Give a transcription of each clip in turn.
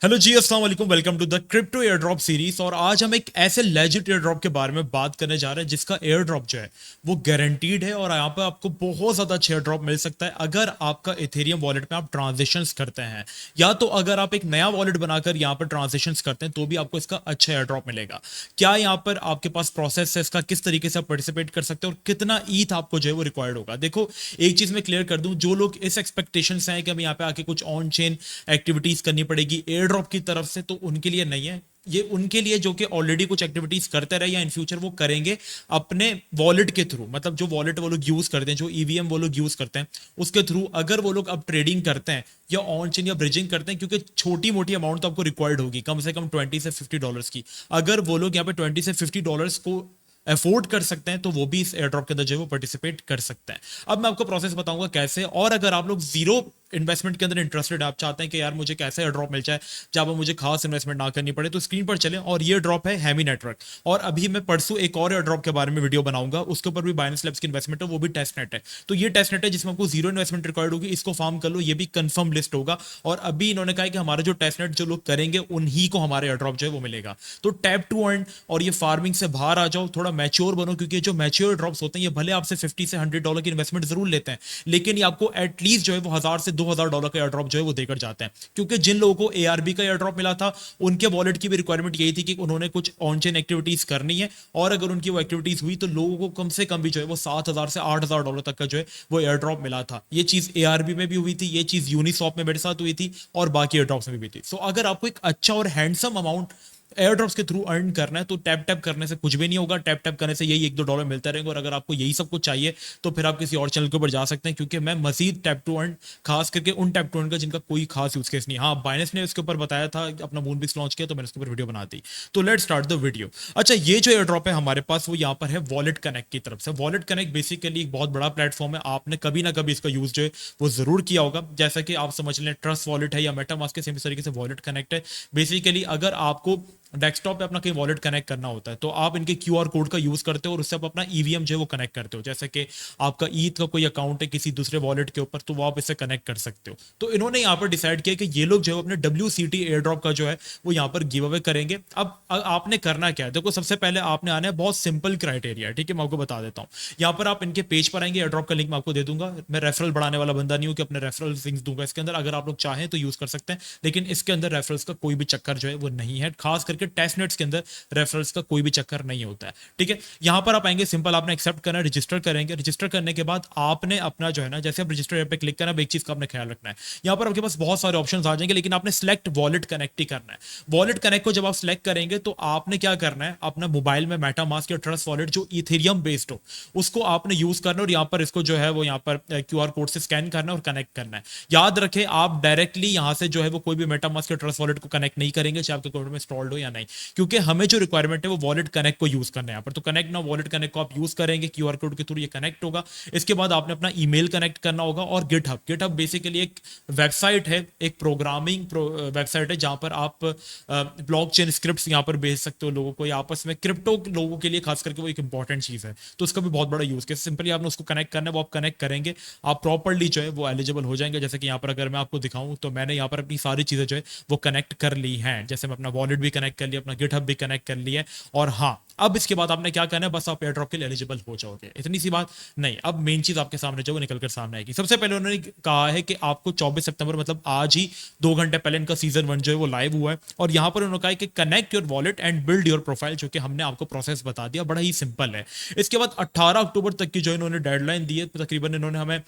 Hello ji, अस्सलाम वालेकुम। Welcome to the crypto airdrop series. और आज हम एक ऐसे लेजिट एयर ड्रॉप के बारे में बात करने जा रहे हैं जिसका एयर ड्रॉप जो है वो गारंटीड है और यहाँ पे आपको बहुत ज़्यादा अच्छा एयर ड्रॉप मिल सकता है अगर आपका इथेरियम वॉलेट में आप ट्रांजेक्शन्स करते हैं, या तो अगर आप एक नया वॉलेट बनाकर यहाँ पर ट्रांजेक्शन्स करते हैं तो भी आपको इसका अच्छा एयर ड्रॉप मिलेगा। क्या यहाँ पर आपके पास प्रोसेस है इसका, किस तरीके से आप पार्टिसिपेट कर सकते हैं और कितना ईथ आपको जो है वो रिक्वायर्ड होगा। देखो, एक चीज़ मैं क्लियर कर दूं, जो लोग इस एक्सपेक्टेशन से हैं कि हमें यहाँ पे आके कुछ ऑन चेन एक्टिविटीज करनी पड़ेगी एयर ड्रॉप की तरफ से, तो उनके लिए नहीं है। ये उनके लिए जो कि ऑलरेडी कुछ एक्टिविटीज करते रहे या इन फ्यूचर वो करेंगे अपने वॉलेट के थ्रू, मतलब जो वॉलेट वो लोग यूज करते हैं, जो ईवीएम वो लोग यूज करते हैं उसके थ्रू अगर वो लोग अब ट्रेडिंग करते हैं या ऑन चेन या ब्रिजिंग करते हैं, क्योंकि छोटी मोटी अमाउंट तो आपको रिक्वायर्ड होगी, कम से कम $20 से $50 की। अगर वो लोग यहाँ पे $20 से $50 को अफोर्ड कर सकते हैं तो वो भी इस एयर ड्रॉप के अंदर जो है वो पार्टिसिपेट कर सकते हैं। अब मैं आपको प्रोसेस बताऊंगा कैसे। और अगर आप लोग जीरो इन्वेस्टमेंट के अंदर इंटरेस्टेड, आप चाहते हैं कि यार मुझे कैसे एयर ड्रॉप मिल जाए जहां पर मुझे खास इन्वेस्टमेंट ना करनी पड़े, तो स्क्रीन पर चलें। और ये ड्रॉप है हैमी नेटवर्क। और अभी मैं परसों एक और एयर ड्रॉप के बारे में वीडियो बनाऊंगा, उसके ऊपर भी बाइनेंस लैब्स की इन्वेस्टमेंट है, वो भी टेस्ट नेट है। तो ये टेस्ट नेट है जिसमें आपको जीरो इन्वेस्टमेंट रिक्वायर्ड होगी, इसको फार्म कर लो, ये भी कंफर्म लिस्ट होगा। और अभी इन्होंने कहा है कि हमारा जो टेस्ट नेट जो लोग करेंगे उन्हीं को हमारे एयर ड्रॉप जो है वो मिलेगा। तो टैप टू अर्न और ये फार्मिंग से बाहर आ जाओ, थोड़ा मैच्योर बनो, क्योंकि जो मैच्योर ड्रॉप्स होते हैं ये भले आपसे $50 से $100 की इन्वेस्टमेंट जरूर लेते हैं, लेकिन ये आपको एटलीस्ट जो है वो $1000 से $2000 का एयर ड्रॉप जो है वो देकर जाते हैं। क्योंकि जिन लोगों को एआरबी का एयर ड्रॉप मिला था उनके वॉलेट की भी रिक्वायरमेंट यही थी कि उन्होंने कुछ ऑन चेन एक्टिविटीज करनी है, और अगर उनकी वो एक्टिविटीज हुई तो लोगों को कम से कम भी जो है वो $7000 से $8000 तक का जो है वो एयर ड्रॉप मिला था। ये चीज एआरबी में भी हुई थी, ये चीज यूनिसॉप में मेरे साथ हुई थी, और बाकी एयर ड्रॉप्स में भी हुई थी। सो अगर आपको एक अच्छा और हैंडसम अमाउंट एयर ड्रॉप्स के थ्रू अर्न करना है तो टैप टैप करने से कुछ भी नहीं होगा। टैप टैप करने से यही $1-2 मिलते रहेंगे। और अगर आपको यही सब कुछ चाहिए तो फिर आप किसी और चैनल के ऊपर जा सकते हैं, क्योंकि मैं मजीद टैप टू अर्न, खास करके उन टैप टू अर्न का जिनका कोई खास यूज केस नहीं। हाँ, बाइनेंस ने इसके ऊपर बताया था, अपना मूनबिक्स लॉन्च किया तो मैंने इसके ऊपर वीडियो बना दी। तो लेट्स स्टार्ट द वीडियो। अच्छा, ये जो एयर ड्रॉप है हमारे पास वो यहाँ पर है वॉलेट कनेक्ट की तरफ से। वॉलेट कनेक्ट बेसिकली एक बहुत बड़ा प्लेटफॉर्म है, आपने कभी ना कभी इसका यूज जो है वो जरूर किया होगा। जैसा कि आप समझ लें ट्रस्ट वॉलेट है या मेटामास्क के सेम तरीके से वॉलेट कनेक्ट है। बेसिकली अगर आपको डेस्कटॉप पे अपना कहीं वॉलेट कनेक्ट करना होता है तो आप इनके क्यूआर कोड का यूज करते हो और उससे आप अपना ईवीएम जो है वो कनेक्ट करते हो। जैसे कि आपका ईथ का कोई अकाउंट है किसी दूसरे वॉलेट के ऊपर, तो वो आप इससे कनेक्ट कर सकते हो। तो इन्होंने यहाँ पर डिसाइड किया कि ये लोग जो है अपने WCT एयर ड्रॉप का जो है वो यहाँ पर गिव अवे करेंगे। अब आपने करना क्या है, देखो सबसे पहले आपने आना है, बहुत सिंपल क्राइटेरिया है, ठीक है, मैं आपको बता देता हूँ। यहाँ पर आप इनके पेज पर आएंगे, एयर ड्रॉप का लिंक मैं आपको दे दूंगा। मैं रेफरल बढ़ाने वाला बंदा नहीं हूँ कि अपने रेफरल लिंक्स दूंगा इसके अंदर, अगर आप लोग चाहें तो यूज कर सकते हैं, लेकिन इसके अंदर रेफरल्स का कोई भी चक्कर जो है वो नहीं है। खास करके टेस्ट नेट्स के अंदर रेफरल्स का कोई भी चक्कर नहीं होता है, ठीक है। यहां पर आप आएंगे, सिंपल आपने एक्सेप्ट करना है, रजिस्टर करेंगे। रजिस्टर करने के बाद आपने अपना जो है ना, जैसे आप रजिस्टर पे क्लिक करना, एक चीज का आपने ख्याल रखना है, यहां पर आपके पास बहुत सारे ऑप्शंस आ जाएंगे, लेकिन आपने सिलेक्ट वॉलेट कनेक्ट ही करना है। वॉलेट कनेक्ट को जब आप सिलेक्ट करेंगे तो आपने क्या करना है, अपना मोबाइल में मेटामास्क या ट्रस्ट वॉलेट जो इथेरियम बेस्ड हो उसको आपने यूज करना है, और यहां पर इसको जो है वो यहां पर क्यूआर कोड से स्कैन करना है और कनेक्ट करना है। याद रखें, आप डायरेक्टली यहां से जो है वो कोई भी मेटामास्क या ट्रस्ट वॉलेट को कनेक्ट नहीं करेंगे, चाहे आपके अकाउंट में इंस्टॉल्ड हो या नहीं, क्योंकि हमें जो रिक्वायरमेंट है वो वॉलेट कनेक्ट को यूज करना है यहाँ पर। तो कनेक्ट ना, वॉलेट कनेक्ट को आप यूज करेंगे, क्यूआर कोड के थ्रू ये कनेक्ट होगा। इसके बाद आपने अपना ईमेल कनेक्ट करना होगा, और गिटहब। गिटहब बेसिकली एक वेबसाइट है, एक प्रोग्रामिंग वेबसाइट है जहां पर आप ब्लॉकचेन स्क्रिप्ट्स यहाँ पर भेज सकते हो लोगों को, या आपस में क्रिप्टो लोगों के लिए खास करके वो एक इंपॉर्टेंट चीज है, तो उसका भी बहुत बड़ा यूज केस। सिंपली आपने उसको कनेक्ट करना है, वो आप कनेक्ट करेंगे, आप प्रॉपरली जो है वो एलिजिबल हो जाएंगे। जैसे कि यहाँ पर अगर मैं आपको दिखाऊं तो मैंने यहाँ पर अपनी सारी चीजें जो है वो कनेक्ट कर ली हैं, जैसे मैं अपना वॉलेट भी कनेक्ट कर लिया, अपना गिटहब भी कनेक्ट कर लिया है। और हाँ, अब इसके बाद आपने क्या करना है, बस आप एयर ड्रॉप के लिए एलिजिबल हो जाओगे, इतनी सी बात। नहीं, अब मेन चीज आपके सामने जो निकल कर सामने आएगी। सबसे पहले उन्होंने कहा है कि आपको 24 सितंबर, मतलब आज ही 2 घंटे पहले इनका सीजन 1 जो है वो लाइव हुआ है, और यहां पर उन्होंने कहा है कि connect your wallet and build your profile, जो कि हमने आपको प्रोसेस बता दिया, बड़ा ही सिंपल है। इसके बाद 18 अक्टूबर तक की जो इन्होंने डेडलाइन दी है, तकरीबन इन्होंने हमें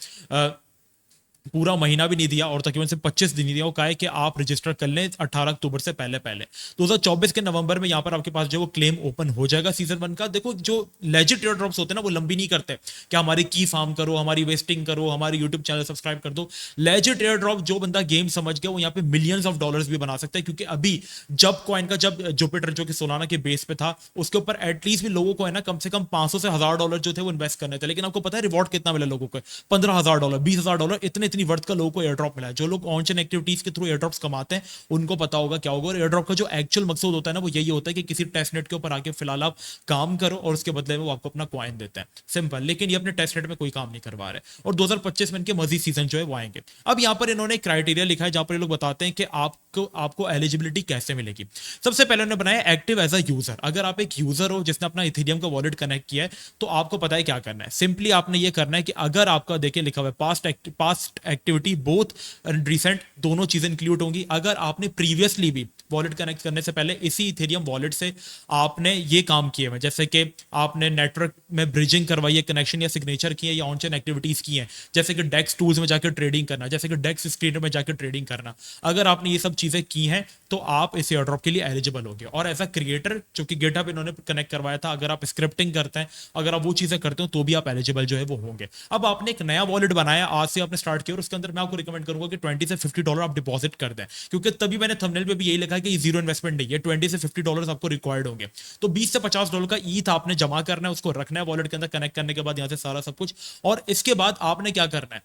पूरा महीना भी नहीं दिया और तकरीबन से 25 दिन ही दिया। वो कहा है कि आप रजिस्टर कर लें 18 अक्टूबर से पहले पहले। 2024 के नवंबर में यहाँ पर आपके पास जो वो क्लेम ओपन हो जाएगा सीजन 1 का। देखो, जो लेजिट एयर ड्रॉप्स होते हैं ना वो लंबी नहीं करते कि हमारी की फार्म करो, हमारी वेस्टिंग करो, हमारी यूट्यूब चैनल सब्सक्राइब कर दो। लेजिट एयर ड्रॉप जो बंदा गेम समझ गया वो यहाँ पे मिलियंस ऑफ डॉलर्स भी बना सकता है, क्योंकि अभी जब कॉइन का, जब जुपिटर जो कि सोलाना के बेस पे था, उसके ऊपर एटलीस्ट भी लोगों को है ना कम से कम 500 से $1000 जो थे वो इन्वेस्ट करने थे। लेकिन आपको पता है रिवॉर्ड कितना मिला लोगों को? $15,000, $20,000, इतने इतनी वर्थ का लोगों को एयर ड्रॉप मिला है। जो लोग ऑन चेन एक्टिविटीज के थ्रू एयर ड्रॉप्स कमाते हैं उनको पता होगा क्या होगा। और एयर ड्रॉप का जो एक्चुअल मकसद होता है ना वो यही होता है कि किसी टेस्ट नेट के ऊपर आके फिलहाल आप काम करो और उसके बदले में वो आपको अपना कॉइन देते हैं, सिंपल। लेकिन ये अपने टेस्ट नेट में कोई काम नहीं करवा रहे और 2025 में इनके मजीद सीजन जो है वो आएंगे। अब यहाँ पर इन्होंने क्राइटेरिया लिखा है जहां पर ये लोग बताते हैं कि आपको एलिजिबिलिटी कैसे मिलेगी। सबसे पहले उन्होंने बनाया एक्टिव एज अ यूजर। अगर आप एक यूजर हो जिसने अपना इथेरियम का वॉलेट कनेक्ट किया है तो आपको पता है क्या करना है। सिंपली आपने ये करना है कि अगर आपका देखिए लिखा हुआ है पास्ट एक्टिविटी बोथ रिसेंट, दोनों चीजें इंक्लूड होंगी। अगर आपने प्रीवियसली भी वॉलेट कनेक्ट करने से पहले इसी इथेरियम वॉलेट से आपने ये काम किए हैं, जैसे कि आपने नेटवर्क में ब्रिजिंग करवाई है, कनेक्शन या सिग्नेचर किए या ऑन चेन एक्टिविटीज की हैं, जैसे कि डेक्स टूल्स में जाकर ट्रेडिंग करना, जैसे कि डेक्स स्क्रीनर में जाकर ट्रेडिंग करना, अगर आपने ये सब चीजें की हैं तो आप इस एयर ड्रॉप के लिए एलिजिबल होंगे। और एज अ क्रिएटर जो कि गिटहब इन्होंने कनेक्ट करवाया था, अगर आप स्क्रिप्टिंग करते हैं, अगर आप वो चीजें करते हो तो भी आप एलिजिबल जो है वो होंगे। अब आपने एक नया वॉलेट बनाया, आज से आपने स्टार्ट किया और उसके अंदर मैं आपको रिकमेंड करूंगा कि $20 से $50 आप डिपॉजिट कर दें, क्योंकि तभी मैंने थंबनेल पे भी यही लिखा है कि जीरो इन्वेस्टमेंट नहीं है, $20 से $50 आपको रिक्वायर्ड होंगे। तो $20 से $50 का ईथ आपने जमा करना है, उसको रखना है वॉलेट के अंदर, कनेक्ट करने के बाद यहां से सारा सब कुछ। और इसके बाद आपने क्या करना है,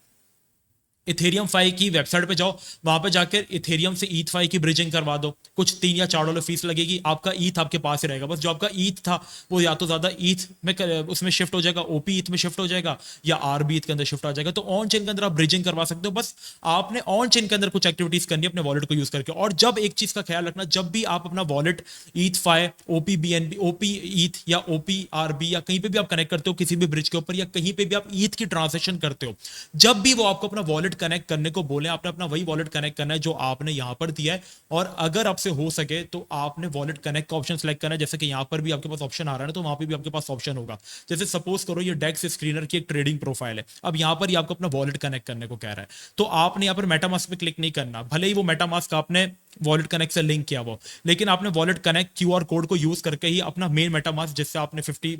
इथेरियम 5 की वेबसाइट पे जाओ, वहां पे जाकर इथेरियम से ईथ 5 की ब्रिजिंग करवा दो, कुछ $3 या $4 फीस लगेगी, आपका ईथ आपके पास ही रहेगा। बस जो आपका ईथ था वो या तो ज्यादा ईथ में उसमें शिफ्ट हो जाएगा, ओपी ईथ में शिफ्ट हो जाएगा या आरबी ईथ के अंदर शिफ्ट आ जाएगा। तो ऑन चेन के अंदर आप ब्रिजिंग करवा सकते हो। बस आपने ऑन चेन के अंदर कुछ एक्टिविटीज करनी है अपने वॉलेट को यूज करके। और जब एक चीज का ख्याल रखना, जब भी आप अपना वॉलेट ईथ 5 ओपी बीएनबी ओपी ईथ या ओपी आरबी या कहीं पे भी आप कनेक्ट करते हो किसी भी ब्रिज के ऊपर, या कहीं पे भी आप ईथ की ट्रांजेक्शन करते हो, जब भी वो आपको अपना वॉलेट कनेक्ट करने को बोले, आपने अपना वही वॉलेट कनेक्ट करना है जो आपने यहां पर दिया है। और अगर आपसे हो सके तो आपने वॉलेट कनेक्ट का ऑप्शन सेलेक्ट करना है। जैसे कि यहां पर भी आपके पास ऑप्शन आ रहा है तो वहां पे भी आपके पास ऑप्शन होगा। जैसे सपोज करो ये डेक्स स्क्रीनर की एक ट्रेडिंग प्रोफाइल है, अब यहां पर ही आपको अपना वॉलेट कनेक्ट करने को कह रहा है, तो आपने यहां पर मेटामास्क पे क्लिक नहीं करना, भले ही वो मेटामास्क आपने वॉलेट कनेक्ट से लिंक किया वो, लेकिन आपने वॉलेट कनेक्ट क्यूआर कोड को यूज करके ही अपना मेन मेटामास्क जिससे आपने 50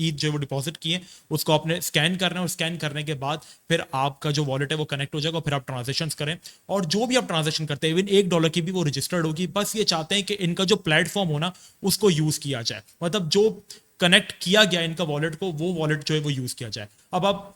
ईथ जो वो डिपॉजिट किए उसको आपने स्कैन करना है। और स्कैन करने के बाद फिर आपका जो वॉलेट है वो कनेक्ट हो जाएगा, फिर आप ट्रांजेक्शन करें। और जो भी आप ट्रांजेक्शन करते हैं इवन $1 की भी वो रजिस्टर्ड होगी। बस ये चाहते हैं कि इनका जो प्लेटफॉर्म हो ना उसको यूज किया जाए, मतलब जो कनेक्ट किया गया इनका वॉलेट को वो वॉलेट जो है वो यूज किया जाए। अब आप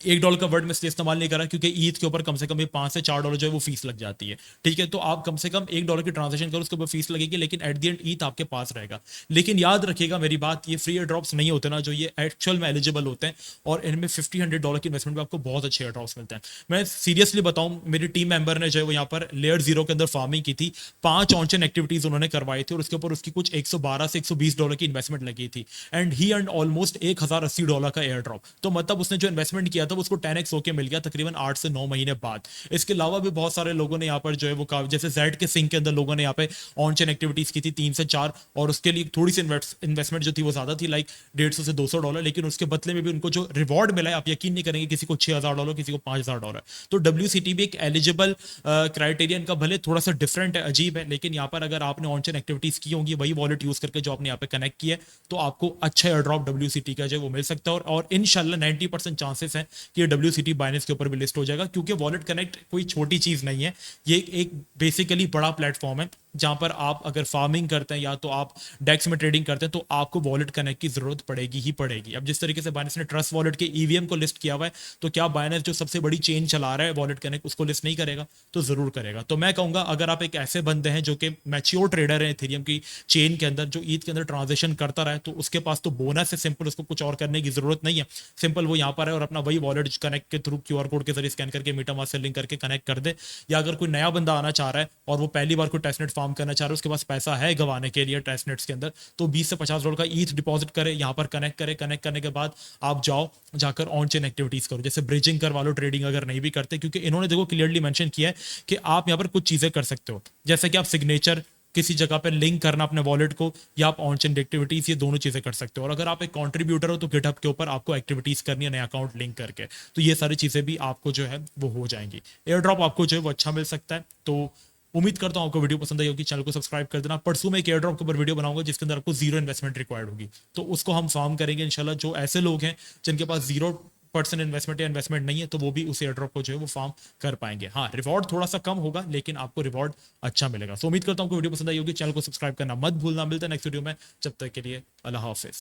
$1 का वर्ड में इसलिए इस्तेमाल नहीं करा क्योंकि ईद के ऊपर कम से कम ये $5 से $4 जो है वो फीस लग जाती है, ठीक है। तो आप कम से कम $1 की ट्रांजेक्शन करो, उसके ऊपर फीस लगेगी, लेकिन एट द एंड ईद आपके पास रहेगा। लेकिन याद रखिएगा मेरी बात, ये फ्री एयर ड्रॉप्स नहीं होते ना जो ये एक्चुअल में एलिजिबल होते हैं, और इनमें $50-100 की इन्वेस्टमेंट में आपको बहुत अच्छे एयर ड्रॉप्स मिलते हैं। मैं सीरियसली बताऊं, मेरी टीम मेंबर ने जो है वो यहाँ पर लेयर 0 के अंदर फार्मिंग की थी, 5 ऑन चेन एक्टिविटीज उन्होंने करवाई थी और उसके ऊपर उसकी कुछ $112 से $120 की इन्वेस्टमेंट लगी थी, एंड ही अर्न ऑलमोस्ट $1080 का एयर ड्रॉप। तो मतलब उसने जो इन्वेस्टमेंट किया था उसको 10x होके मिल गया तकरीबन 8 से 9 महीने बाद। इसके अलावा भी बहुत सारे लोगों ने यहाँ पर जो है वो जैसे जेड के सिंह के अंदर लोगों ने यहाँ पे ऑन चेन एक्टिविटीज की थी 3 से 4, और उसके लिए थोड़ी सी इन्वेस्टमेंट जो थी वो ज्यादा थी, लाइक $150 से $200, लेकिन उसके बदले में भी उनको जो रिवॉर्ड मिला है आप यकीन नहीं करेंगे, किसी को $6000, किसी को $5000। तो WCT भी एक एलिजिबल क्राइटेरिया इनका भले थोड़ा सा डिफरेंट है, अजीब है, लेकिन यहाँ पर अगर आपने ऑन चेन एक्टिविटीज की होंगी वही वॉलेट यूज करके जो आपने यहाँ पे कनेक्ट किया है तो आपको अच्छा एयर ड्रॉप WCT का जो है वो मिल सकता है। और इनशाला 90% चांसेस है कि WCT बाइनेंस के ऊपर भी लिस्ट हो जाएगा, क्योंकि वॉलेट कनेक्ट कोई छोटी चीज नहीं है, ये एक बेसिकली बड़ा प्लेटफॉर्म है जहां पर आप अगर फार्मिंग करते हैं या तो आप डेक्स में ट्रेडिंग करते हैं तो आपको वॉलेट कनेक्ट की जरूरत पड़ेगी ही पड़ेगी। अब जिस तरीके से बाइनेंस ने ट्रस्ट वॉलेट के EVM को लिस्ट किया हुआ है, तो क्या बाइनेंस जो सबसे बड़ी चेन चला रहा है वॉलेट कनेक्ट उसको लिस्ट नहीं करेगा? तो जरूर करेगा। तो मैं कहूंगा अगर आप एक ऐसे बंदे हैं जो कि मैच्योर ट्रेडर है इथेरियम की चेन के अंदर, जो ईद के अंदर ट्रांजेक्शन करता रहा है, तो उसके पास तो बोनस है सिंपल, उसको कुछ और करने की जरूरत नहीं है। सिंपल वो यहाँ पर है और अपना वही वॉलेट कनेक्ट के थ्रू QR कोड के जरिए स्कैन करके मेटामास्क से लिंक करके कनेक्ट कर दे। या अगर कोई नया बंदा आना चाह रहा है और वो पहली बार कोई टेस्टनेट फार्म करना चाह रहा है, उसके पास पैसा है गंवाने के लिए टेस्टनेट्स के अंदर, तो $20 से $50 का ईथ डिपॉजिट करे, यहाँ पर कनेक्ट करे, कनेक्ट करने के बाद आप जाओ जाकर ऑन चेन एक्टिविटीज करो, जैसे ब्रिजिंग करवा लो, ट्रेडिंग अगर नहीं भी करते, क्योंकि इन्होंने देखो क्लियरली मेंशन किया है कि आप यहाँ पर कुछ चीजें कर सकते हो, जैसे कि आप सिग्नेचर किसी जगह पे लिंक करना अपने वॉलेट को, या आप ऑन चेन एक्टिविटीज, ये दोनों चीजें कर सकते हो। और अगर आप एक कंट्रीब्यूटर हो तो गिटहब के ऊपर आपको एक्टिविटीज करनी है नया अकाउंट लिंक करके, तो ये सारी चीजें भी आपको जो है वो हो जाएंगी। एयर ड्रॉप आपको जो है वो अच्छा मिल सकता है। तो उम्मीद करता हूं आपको वीडियो पसंद आई होगी, चैनल को सब्सक्राइब कर देना। परसों में एक एयर ड्रॉप के ऊपर वीडियो बनाऊंगा जिसके अंदर आपको जीरो इन्वेस्टमेंट रिक्वायर्ड होगी, तो उसको हम फार्म करेंगे इंशाल्लाह। जो ऐसे लोग हैं जिनके पास 0% इन्वेस्टमेंट या इन्वेस्टमेंट नहीं है तो वो भी उस एयर ड्रॉप को जो है वो फार्म कर पाएंगे। हाँ, रिवॉर्ड थोड़ा सा कम होगा लेकिन आपको रिवॉर्ड अच्छा मिलेगा। सो उम्मीद करता हूं आपको वीडियो पसंद आई होगी, चैनल को सब्सक्राइब करना मत भूलना। मिलता है नेक्स्ट वीडियो में, जब तक के लिए अल्लाह हाफिज।